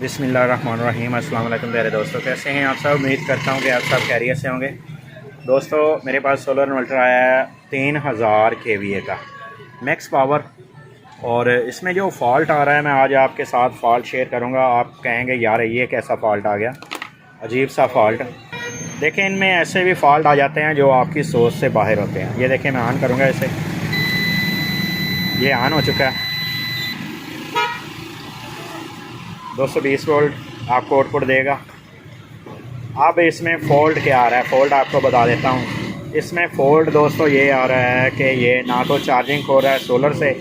बिस्मिल्लाहिर्रहमानिर्रहीम। अस्सलाम वालेकुम प्यारे दोस्तों, कैसे हैं आप सब। उम्मीद करता हूँ कि आप सब खैरियत से होंगे। दोस्तों मेरे पास सोलर इन्वर्टर आया है 3000 kVA का मैक्स पावर, और इसमें जो फॉल्ट आ रहा है मैं आज आपके साथ फॉल्ट शेयर करूँगा। आप कहेंगे यार ये कैसा फॉल्ट आ गया, अजीब सा फॉल्ट। देखें, इनमें ऐसे भी फॉल्ट आ जाते हैं जो आपकी सोच से बाहर होते हैं। ये देखें, मैं ऑन करूँगा इसे, ये ऑन हो चुका है। 220 वोल्ट आपको आउटपुट देगा। अब इसमें फ़ॉल्ट क्या आ रहा है, फ़ॉल्ट आपको बता देता हूँ। इसमें फ़ॉल्ट दोस्तों ये आ रहा है कि ये ना तो चार्जिंग हो रहा है सोलर से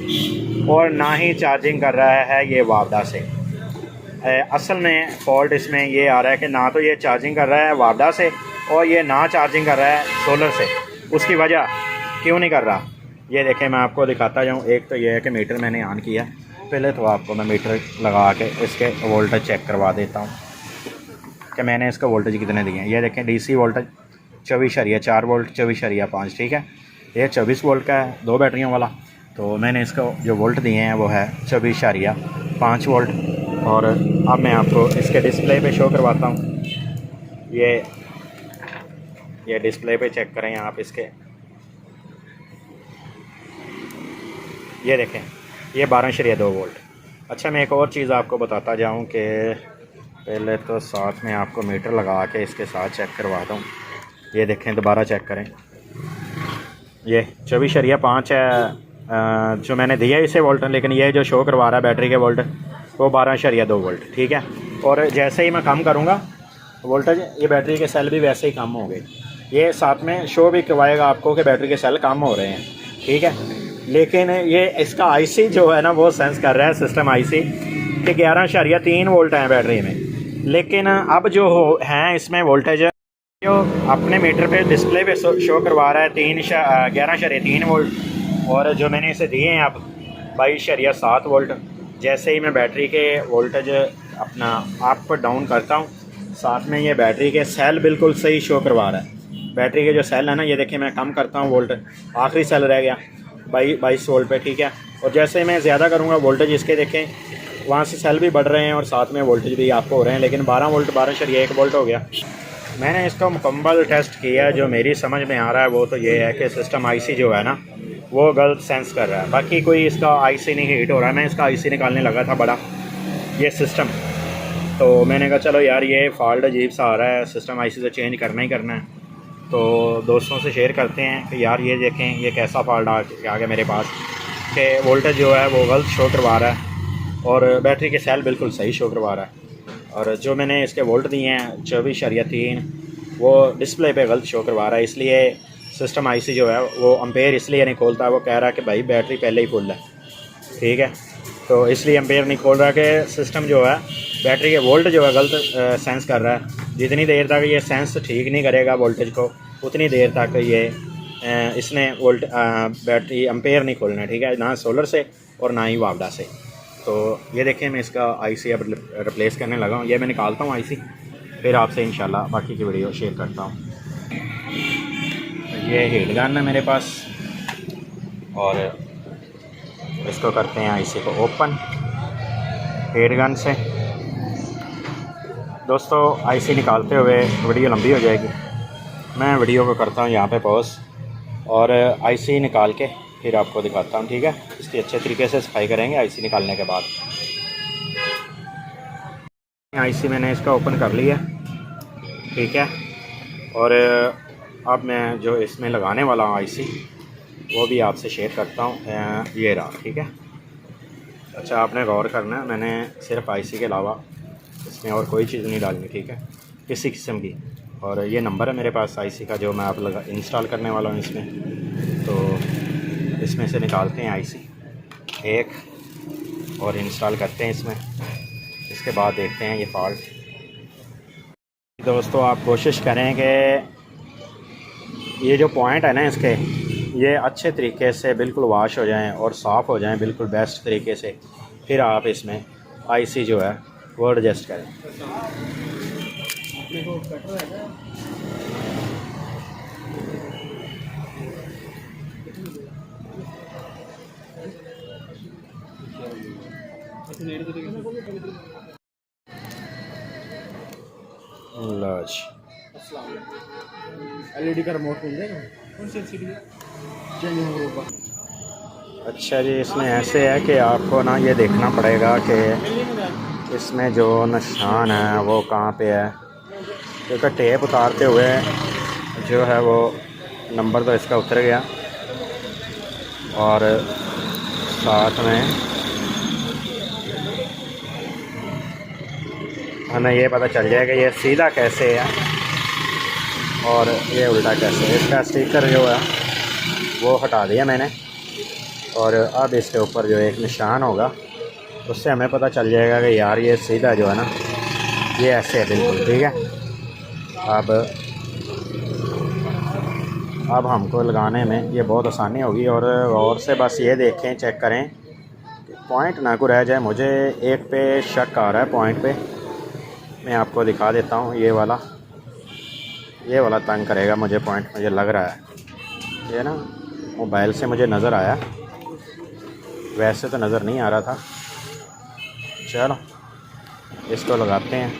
और ना ही चार्जिंग कर रहा है ये वापडा से। असल में फ़ॉल्ट इसमें ये आ रहा है कि ना तो ये चार्जिंग कर रहा है वापडा से और ये ना चार्जिंग कर रहा है सोलर से। उसकी वजह क्यों नहीं कर रहा, ये देखें मैं आपको दिखाता जाऊँ। एक तो ये है कि मीटर मैंने ऑन किया, पहले तो आपको मैं मीटर लगा के इसके वोल्टेज चेक करवा देता हूँ कि मैंने इसका वोल्टेज कितने दिए हैं। ये देखें डीसी वोल्टेज 24.4 वोल्ट 24.5, ठीक है। ये 24 वोल्ट का है, 2 बैटरियों वाला। तो मैंने इसका जो वोल्ट दिए हैं वो है 24.5 वोल्ट। और अब मैं आपको इसके डिस्प्ले पे शो करवाता हूँ। ये डिस्प्ले पे चेक करें आप इसके, ये देखें ये 12.2 वोल्ट। अच्छा, मैं एक और चीज़ आपको बताता जाऊं कि पहले तो साथ में आपको मीटर लगा के इसके साथ चेक करवाता हूं। ये देखें, दोबारा चेक करें, ये 24.5 है जो मैंने दिया इसे वोल्ट, लेकिन ये जो शो करवा रहा है बैटरी के वोल्ट वो 12.2 वोल्ट, ठीक है। और जैसे ही मैं कम करूँगा वोल्टेज, ये बैटरी के सेल भी वैसे ही कम हो गए। ये साथ में शो भी करवाएगा आपको कि बैटरी के सेल कम हो रहे हैं, ठीक है। लेकिन ये इसका आईसी जो है ना वो सेंस कर रहा है, सिस्टम आईसी, कि 11.3 वोल्ट हैं बैटरी में। लेकिन अब जो हैं इसमें वोल्टेज जो अपने मीटर पे डिस्प्ले पे शो करवा रहा है 11.3 वोल्ट, और जो मैंने इसे दिए हैं अब 22.7 वोल्ट। जैसे ही मैं बैटरी के वोल्टेज अपना अप डाउन करता हूँ, साथ में ये बैटरी के सेल बिल्कुल सही शो करवा रहा है। बैटरी के जो सेल है ना, ये देखिए मैं कम करता हूँ वोल्ट, आखिरी सेल रह गया 22 वोल्ट पे, ठीक है। और जैसे मैं ज़्यादा करूँगा वोल्टेज इसके देखें वहाँ से सेल भी बढ़ रहे हैं और साथ में वोल्टेज भी आपको हो रहे हैं। लेकिन 12 वोल्ट 12.1 वोल्ट हो गया। मैंने इसका मुकम्मल टेस्ट किया, जो मेरी समझ में आ रहा है वो तो ये है कि सिस्टम आईसी जो है ना वो गलत सेंस कर रहा है। बाकी कोई इसका आईसी नहीं हीट हो रहा है। मैं इसका आईसी निकालने लगा था बड़ा ये सिस्टम, तो मैंने कहा चलो यार ये फॉल्ट अजीब सा आ रहा है, सिस्टम आईसी से चेंज करना ही करना है। तो दोस्तों से शेयर करते हैं कि यार ये देखें ये कैसा फॉल्ट आ गया मेरे पास, कि वोल्टेज जो है वो गलत शो करवा रहा है और बैटरी के सेल बिल्कुल सही शो करवा रहा है। और जो मैंने इसके वोल्ट दिए हैं 24.3 वो डिस्प्ले पे गलत शो करवा रहा है। इसलिए सिस्टम आईसी जो है वो अम्पेयर इसलिए नहीं खोलता, वो कह रहा है कि भाई बैटरी पहले ही फुल है, ठीक है। तो इसलिए अम्पेयर नहीं खोल रहा कि सिस्टम जो है बैटरी के वोल्ट जो है गलत सेंस कर रहा है। जितनी देर तक ये सेंस ठीक नहीं करेगा वोल्टेज को, उतनी देर तक ये इसने बैटरी अम्पेयर नहीं खोलना है, ठीक है, ना सोलर से और ना ही वापडा से। तो ये देखें मैं इसका आईसी अब रिप्लेस करने लगा हूँ। ये मैं निकालता हूँ आईसी, फिर आपसे इंशाल्लाह बाकी की वीडियो शेयर करता हूँ। ये हीट गन है मेरे पास, और इसको करते हैं आईसी को ओपन हीट गन से। दोस्तों आईसी निकालते हुए वीडियो लंबी हो जाएगी, मैं वीडियो को करता हूँ यहाँ पे पॉज, और आईसी निकाल के फिर आपको दिखाता हूँ, ठीक है। इसकी अच्छे तरीके से सफाई करेंगे आईसी निकालने के बाद। आईसी मैंने इसका ओपन कर लिया, ठीक है। और अब मैं जो इसमें लगाने वाला हूँ आईसी वो भी आपसे शेयर करता हूँ। ये रहा, ठीक है। अच्छा, आपने गौर करना है, मैंने सिर्फ आईसी के अलावा इसमें और कोई चीज़ नहीं डालनी, ठीक है, किसी किस्म की। और ये नंबर है मेरे पास आईसी का जो मैं आप इंस्टॉल करने वाला हूँ इसमें। तो इसमें से निकालते हैं आईसी एक और इंस्टॉल करते हैं इसमें। इसके बाद देखते हैं ये फॉल्ट। दोस्तों आप कोशिश करें कि ये जो पॉइंट है ना इसके, ये अच्छे तरीके से बिल्कुल वॉश हो जाएं और साफ़ हो जाएं बिल्कुल बेस्ट तरीके से। फिर आप इसमें आईसी जो है वो एडजस्ट करें। लो जी। LED का रिमोट मिल जाएगा। कौन सी LCD है? चेंज होगा। अच्छा जी, इसमें ऐसे है कि आपको ना ये देखना पड़ेगा कि इसमें जो निशान है वो कहाँ पे है, क्योंकि टेप उतारते हुए जो है वो नंबर तो इसका उतर गया और साथ में हमें ये पता चल जाएगा ये सीधा कैसे है और ये उल्टा कैसे है। इसका स्टिकर जो है वो हटा दिया मैंने और अब इसके ऊपर जो एक निशान होगा उससे हमें पता चल जाएगा कि यार ये सीधा जो है ना ये ऐसे है बिल्कुल। ठीक है, अब हमको लगाने में ये बहुत आसानी होगी और से बस ये देखें, चेक करें कि पॉइंट ना को रह जाए। मुझे एक पे शक आ रहा है पॉइंट पे, मैं आपको दिखा देता हूँ। ये वाला तंग करेगा मुझे पॉइंट, मुझे लग रहा है। ये ना मोबाइल से मुझे नज़र आया, वैसे तो नज़र नहीं आ रहा था। चलो इसको लगाते हैं।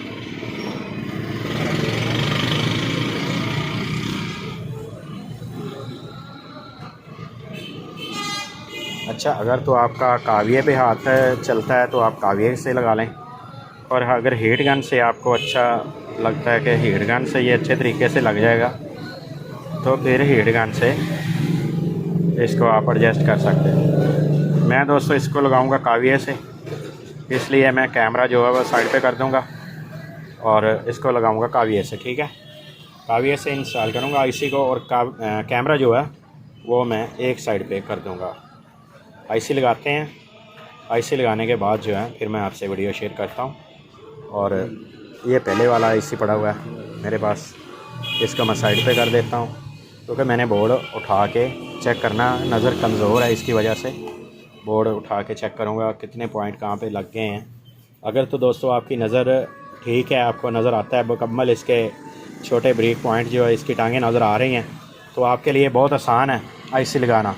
अच्छा, अगर तो आपका काविये पे हाथ चलता है तो आप काविये से लगा लें, और अगर हीट गन से आपको अच्छा लगता है कि हीट गन से ये अच्छे तरीके से लग जाएगा तो फिर हीट गन से इसको आप एडजस्ट कर सकते हैं। मैं दोस्तों इसको लगाऊंगा काविये से, इसलिए मैं कैमरा जो है वो साइड पे कर दूंगा और इसको लगाऊंगा काविये से। ठीक है, काविये से इंस्टॉल करूंगा आईसी को और कैमरा जो है वो मैं एक साइड पे कर दूंगा। आईसी लगाते हैं, आईसी लगाने के बाद जो है फिर मैं आपसे वीडियो शेयर करता हूँ। और ये पहले वाला आईसी पड़ा हुआ है मेरे पास, इसको मैं साइड पे कर देता हूँ क्योंकि मैंने बोर्ड उठा के चेक करना, नज़र कमज़ोर है इसकी वजह से बोर्ड उठा के चेक करूँगा कितने पॉइंट कहाँ पे लग गए हैं। अगर तो दोस्तों आपकी नज़र ठीक है, आपको नज़र आता है मुकम्मल इसके छोटे ब्रेक पॉइंट जो है इसकी टांगें नज़र आ रही हैं तो आपके लिए बहुत आसान है आईसी लगाना।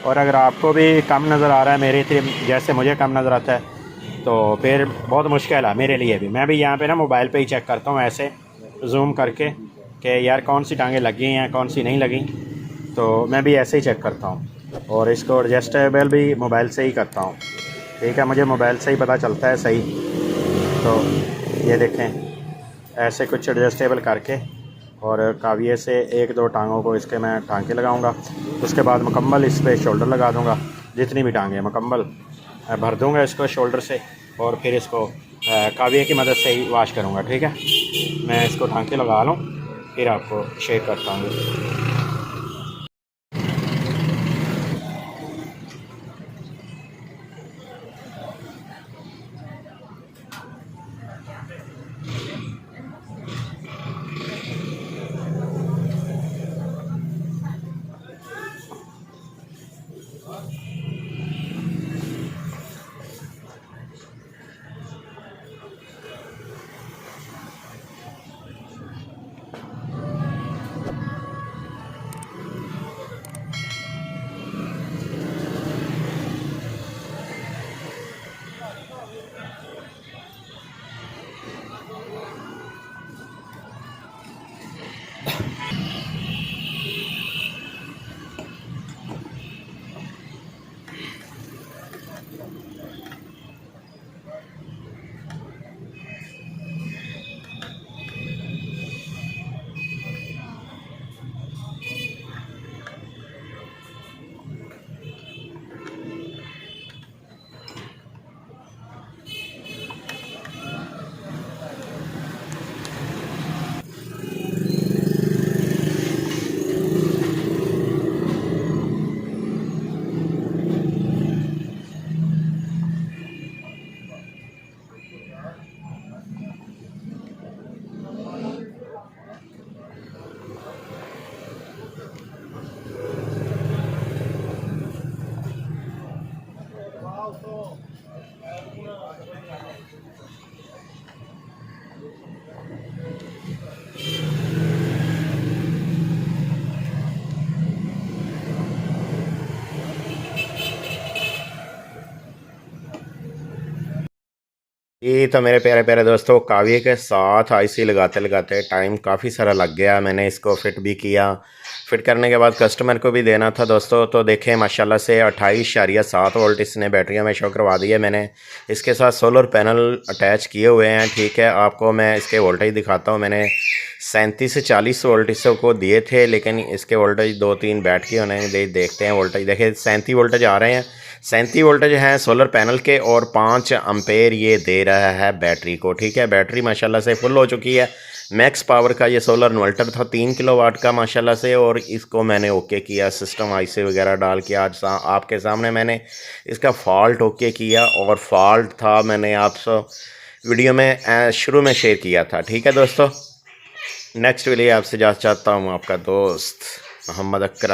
और अगर आपको भी कम नज़र आ रहा है मेरे जैसे मुझे कम नज़र आता है तो फिर बहुत मुश्किल है मेरे लिए भी। मैं भी यहाँ पे ना मोबाइल पे ही चेक करता हूँ ऐसे जूम करके कि यार कौन सी टांगें लगी हैं कौन सी नहीं लगी, तो मैं भी ऐसे ही चेक करता हूँ और इसको एडजस्टेबल भी मोबाइल से ही करता हूँ। ठीक है, मुझे मोबाइल से ही पता चलता है सही। तो ये देखें ऐसे कुछ एडजस्टेबल करके और काविये से एक दो टांगों को इसके मैं टांगे लगाऊंगा, उसके बाद मुकम्मल इस पर शोल्डर लगा दूंगा। जितनी भी टांगें मुकम्मल भर दूंगा इसको शोल्डर से और फिर इसको काविये की मदद से ही वाश करूंगा। ठीक है, मैं इसको टांके लगा लूँ फिर आपको शेयर करता हूँ। ये तो मेरे प्यारे प्यारे दोस्तों काव्य के साथ आईसी लगाते लगाते टाइम काफ़ी सारा लग गया। मैंने इसको फिट भी किया, फिट करने के बाद कस्टमर को भी देना था दोस्तों। तो देखें माशाल्लाह से 28.7 वोल्ट इसने बैटरियां में शो करवा दी है। मैंने इसके साथ सोलर पैनल अटैच किए हुए हैं। ठीक है, आपको मैं इसके वोल्टेज दिखाता हूँ। मैंने 37 से 40 वोल्ट इसको दिए थे, लेकिन इसके वोल्टेज 2-3 बैठ के होने देखते हैं। वोल्टेज देखिए 37 वोल्टेज आ रहे हैं। 37 वोल्टेज हैं सोलर पैनल के और 5 एम्पेयर ये दे रहा है बैटरी को। ठीक है, बैटरी माशाल्लाह से फुल हो चुकी है। मैक्स पावर का ये सोलर इन्वर्टर था 3 किलोवाट का माशाल्लाह से, और इसको मैंने ओके किया सिस्टम आईसी वगैरह डाल के। आज आपके सामने मैंने इसका फॉल्ट ओके किया, और फॉल्ट था मैंने आपसे वीडियो में शुरू में शेयर किया था। ठीक है दोस्तों, नेक्स्ट वीडियो आपसे जा चाहता हूँ आपका दोस्त मोहम्मद अकरम।